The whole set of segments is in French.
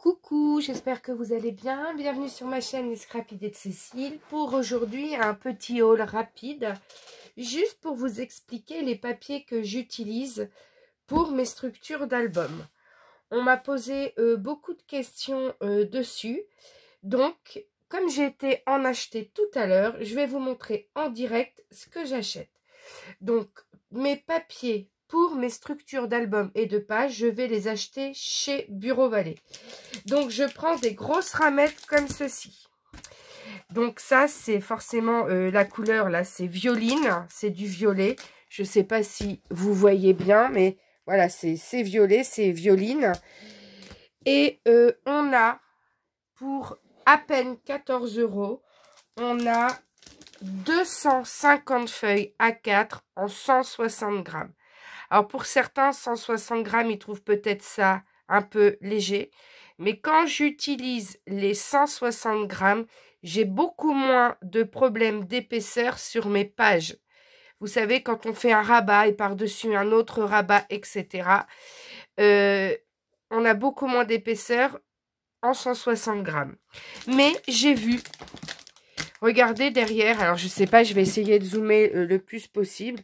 Coucou, j'espère que vous allez bien. Bienvenue sur ma chaîne Les Scrapidés de Cécile. Pour aujourd'hui, un petit haul rapide, juste pour vous expliquer les papiers que j'utilise pour mes structures d'albums. On m'a posé beaucoup de questions dessus. Donc, comme j'ai été en acheter tout à l'heure, je vais vous montrer en direct ce que j'achète. Donc, mes papiers pour mes structures d'albums et de pages, je vais les acheter chez Bureau Vallée. Donc, je prends des grosses ramettes comme ceci. Donc, ça, c'est forcément la couleur, là, c'est violine, c'est du violet. Je ne sais pas si vous voyez bien, mais voilà, c'est violet, c'est violine. Et on a, pour à peine 14 €, on a 250 feuilles A4 en 160 grammes. Alors, pour certains, 160 grammes, ils trouvent peut-être ça un peu léger. Mais quand j'utilise les 160 grammes, j'ai beaucoup moins de problèmes d'épaisseur sur mes pages. Vous savez, quand on fait un rabat et par-dessus un autre rabat, etc., on a beaucoup moins d'épaisseur en 160 grammes. Mais j'ai vu, regardez derrière, alors je sais pas, je vais essayer de zoomer le plus possible.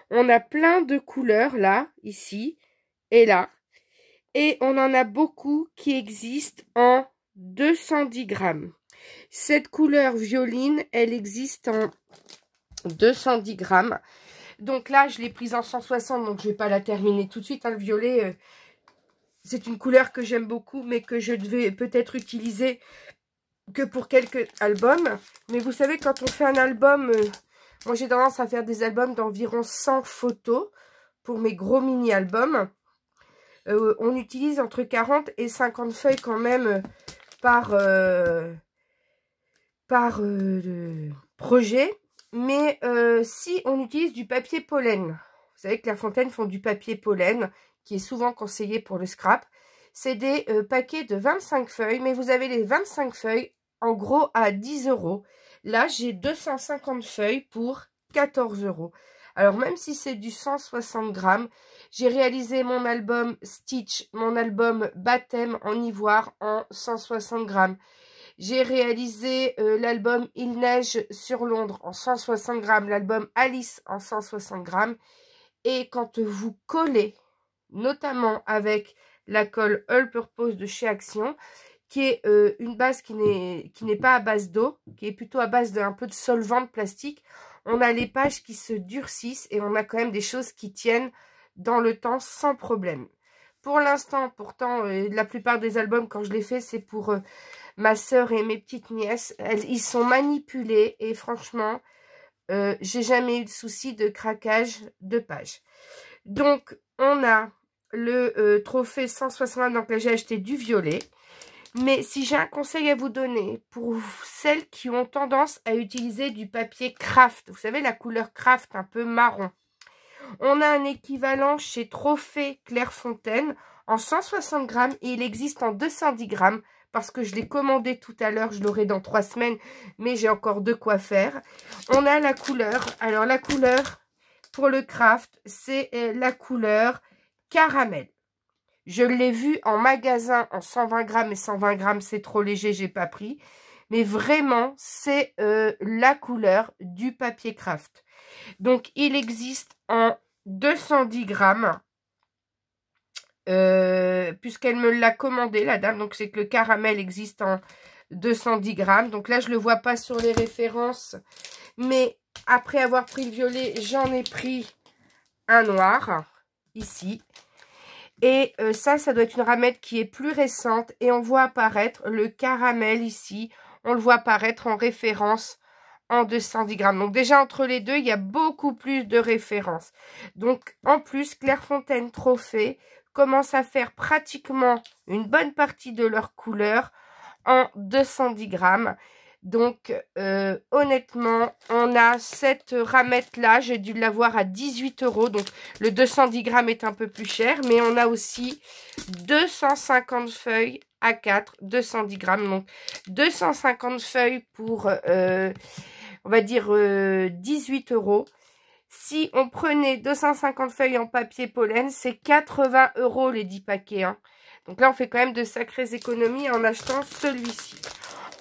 On a plein de couleurs là, ici et là. Et on en a beaucoup qui existent en 210 grammes. Cette couleur violine, elle existe en 210 grammes. Donc là, je l'ai prise en 160, donc je ne vais pas la terminer tout de suite. Hein, le violet, c'est une couleur que j'aime beaucoup, mais que je devais peut-être utiliser que pour quelques albums. Mais vous savez, quand on fait un album, moi j'ai tendance à faire des albums d'environ 100 photos pour mes gros mini-albums. On utilise entre 40 et 50 feuilles quand même par projet. Mais si on utilise du papier pollen, vous savez que Clairefontaine font du papier pollen, qui est souvent conseillé pour le scrap. C'est des paquets de 25 feuilles, mais vous avez les 25 feuilles en gros à 10 €. Là, j'ai 250 feuilles pour 14 €. Alors, même si c'est du 160 grammes, j'ai réalisé mon album Stitch, mon album Baptême en ivoire en 160 grammes. J'ai réalisé l'album Il neige sur Londres en 160 grammes, l'album Alice en 160 grammes. Et quand vous collez, notamment avec la colle All Purpose de chez Action, qui est une base qui n'est pas à base d'eau, qui est plutôt à base d'un peu de solvant de plastique, on a les pages qui se durcissent et on a quand même des choses qui tiennent dans le temps sans problème. Pour l'instant, pourtant, la plupart des albums, quand je les fais, c'est pour ma sœur et mes petites nièces. Ils sont manipulés et franchement, j'ai jamais eu de souci de craquage de pages. Donc, on a le trophée 160, donc là j'ai acheté du violet. Mais si j'ai un conseil à vous donner pour celles qui ont tendance à utiliser du papier craft, vous savez la couleur craft un peu marron, on a un équivalent chez Trophée Clairefontaine en 160 grammes et il existe en 210 grammes parce que je l'ai commandé tout à l'heure, je l'aurai dans 3 semaines, mais j'ai encore de quoi faire. On a la couleur, alors la couleur pour le craft, c'est la couleur caramel. Je l'ai vu en magasin en 120 grammes et 120 grammes, c'est trop léger, j'ai pas pris. Mais vraiment, c'est la couleur du papier craft. Donc, il existe en 210 grammes, puisqu'elle me l'a commandé, la dame. Donc, c'est que le caramel existe en 210 grammes. Donc là, je ne le vois pas sur les références. Mais après avoir pris le violet, j'en ai pris un noir, ici. Et ça doit être une ramette qui est plus récente. Et on voit apparaître le caramel ici. On le voit apparaître en référence en 210 grammes. Donc déjà, entre les deux, il y a beaucoup plus de références. Donc, en plus, Clairefontaine Trophée commence à faire pratiquement une bonne partie de leur couleur en 210 grammes. Donc, honnêtement, on a cette ramette-là. J'ai dû l'avoir à 18 €. Donc, le 210 grammes est un peu plus cher. Mais on a aussi 250 feuilles A4, 210 grammes. Donc, 250 feuilles pour, on va dire, 18 €. Si on prenait 250 feuilles en papier pollen, c'est 80 € les 10 paquets. Hein. Donc là, on fait quand même de sacrées économies en achetant celui-ci.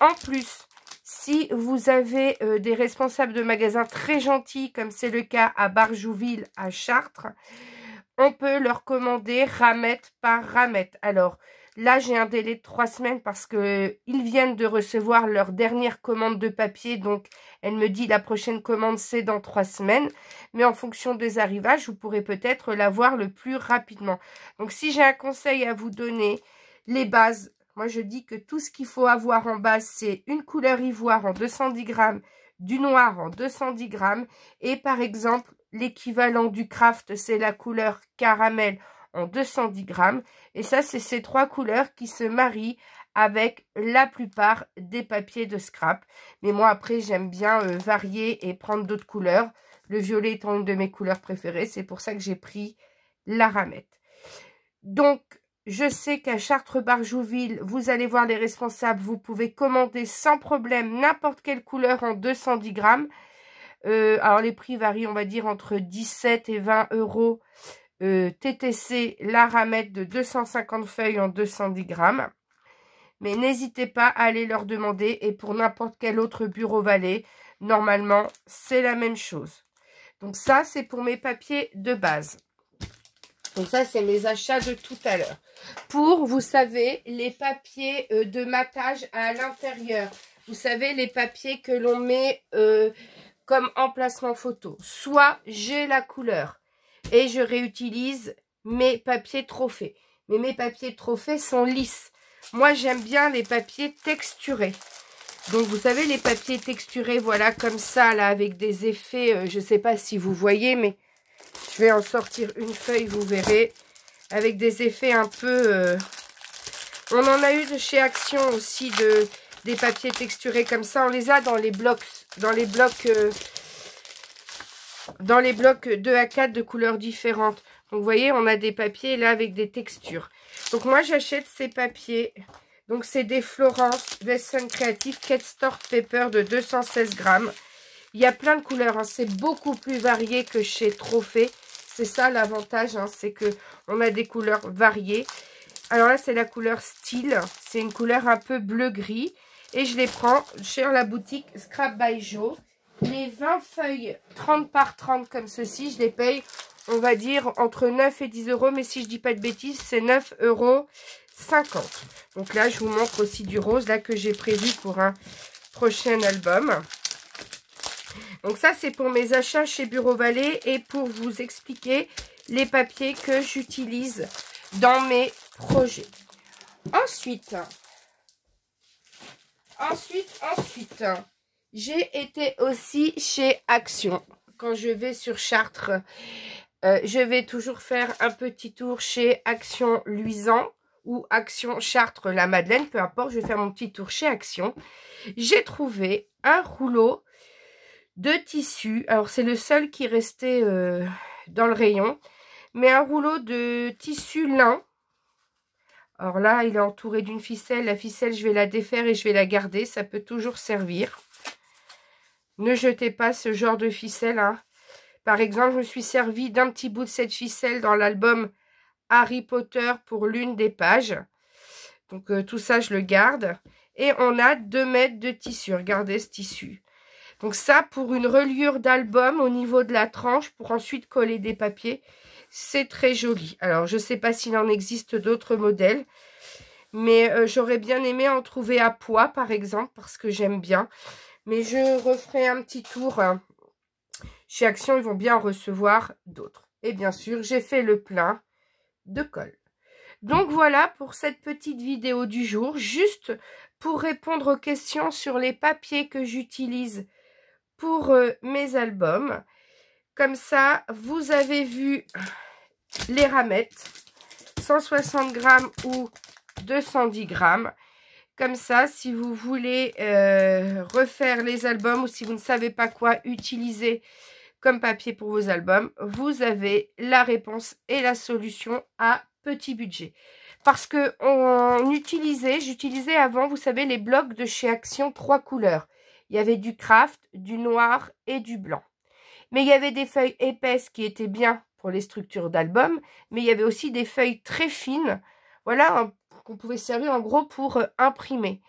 En plus, si vous avez des responsables de magasins très gentils, comme c'est le cas à Barjouville, à Chartres, on peut leur commander ramette par ramette. Alors là, j'ai un délai de 3 semaines parce que ils viennent de recevoir leur dernière commande de papier. Donc, elle me dit la prochaine commande, c'est dans 3 semaines. Mais en fonction des arrivages, vous pourrez peut-être l'avoir le plus rapidement. Donc, si j'ai un conseil à vous donner, les bases, moi je dis que tout ce qu'il faut avoir en base, c'est une couleur ivoire en 210 grammes, du noir en 210 grammes. Et par exemple, l'équivalent du craft, c'est la couleur caramel en 210 grammes. Et ça, c'est ces 3 couleurs qui se marient avec la plupart des papiers de scrap. Mais moi, après, j'aime bien varier et prendre d'autres couleurs. Le violet étant une de mes couleurs préférées, c'est pour ça que j'ai pris la ramette. Donc, je sais qu'à Chartres-Barjouville, vous allez voir les responsables, vous pouvez commander sans problème n'importe quelle couleur en 210 grammes. Alors, les prix varient, on va dire, entre 17 et 20 euros. TTC, la ramette de 250 feuilles en 210 grammes. Mais n'hésitez pas à aller leur demander. Et pour n'importe quel autre bureau valet, normalement, c'est la même chose. Donc ça, c'est pour mes papiers de base. Donc ça, c'est mes achats de tout à l'heure. Pour, vous savez, les papiers de matage à l'intérieur. Vous savez, les papiers que l'on met comme emplacement photo. Soit j'ai la couleur et je réutilise mes papiers trophées. Mais mes papiers trophées sont lisses. Moi, j'aime bien les papiers texturés. Donc, vous savez, les papiers texturés, voilà, comme ça, là, avec des effets, je ne sais pas si vous voyez, mais je vais en sortir une feuille, vous verrez, avec des effets un peu... On en a eu de chez Action aussi, des papiers texturés comme ça. On les a dans les blocs, dans les blocs 2 à 4 de couleurs différentes. Donc, vous voyez, on a des papiers là avec des textures. Donc, moi, j'achète ces papiers. Donc, c'est des Florence Wesson Creative Cat Store Paper de 216 grammes. Il y a plein de couleurs, hein. C'est beaucoup plus varié que chez Trophée. C'est ça l'avantage, hein, c'est que on a des couleurs variées. Alors là, c'est la couleur Style. C'est une couleur un peu bleu-gris. Et je les prends chez la boutique Scrap by Jo. Les 20 feuilles 30 par 30 comme ceci, je les paye, on va dire, entre 9 et 10 euros. Mais si je dis pas de bêtises, c'est 9,50 €. Donc là, je vous montre aussi du rose, là, que j'ai prévu pour un prochain album. Donc ça, c'est pour mes achats chez Bureau Valet et pour vous expliquer les papiers que j'utilise dans mes projets. Ensuite, j'ai été aussi chez Action. Quand je vais sur Chartres, je vais toujours faire un petit tour chez Action Luisant ou Action Chartres la Madeleine, peu importe, je vais faire mon petit tour chez Action. J'ai trouvé un rouleau de tissu. Alors, c'est le seul qui restait dans le rayon. Mais un rouleau de tissu lin. Alors là, il est entouré d'une ficelle. La ficelle, je vais la défaire et je vais la garder. Ça peut toujours servir. Ne jetez pas ce genre de ficelle, hein. Par exemple, je me suis servi d'un petit bout de cette ficelle dans l'album Harry Potter pour l'une des pages. Donc, tout ça, je le garde. Et on a 2 mètres de tissu. Regardez ce tissu. Donc ça, pour une reliure d'album au niveau de la tranche, pour ensuite coller des papiers, c'est très joli. Alors, je ne sais pas s'il en existe d'autres modèles, mais j'aurais bien aimé en trouver à poids, par exemple, parce que j'aime bien. Mais je referai un petit tour. Chez Action, ils vont bien en recevoir d'autres. Et bien sûr, j'ai fait le plein de colle. Donc voilà pour cette petite vidéo du jour, juste pour répondre aux questions sur les papiers que j'utilise pour mes albums. Comme ça, vous avez vu les ramettes, 160 grammes ou 210 grammes. Comme ça, si vous voulez refaire les albums ou si vous ne savez pas quoi utiliser comme papier pour vos albums, vous avez la réponse et la solution à petit budget. Parce que j'utilisais avant, vous savez, les blocs de chez Action 3 couleurs. Il y avait du craft, du noir et du blanc. Mais il y avait des feuilles épaisses qui étaient bien pour les structures d'albums. Mais il y avait aussi des feuilles très fines. voilà, qu'on pouvait servir en gros pour imprimer.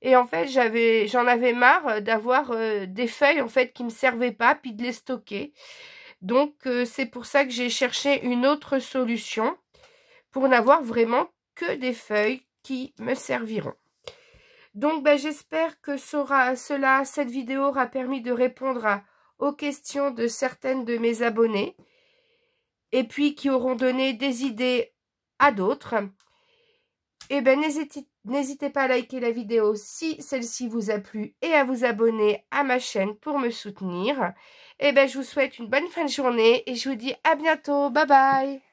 Et en fait, j'en avais marre d'avoir des feuilles en fait qui me servaient pas, puis de les stocker. Donc, c'est pour ça que j'ai cherché une autre solution pour n'avoir vraiment que des feuilles qui me serviront. Donc, j'espère que cette vidéo aura permis de répondre aux questions de certaines de mes abonnées et puis qui auront donné des idées à d'autres. Et n'hésitez pas à liker la vidéo si celle-ci vous a plu et à vous abonner à ma chaîne pour me soutenir. Et je vous souhaite une bonne fin de journée et je vous dis à bientôt. Bye bye!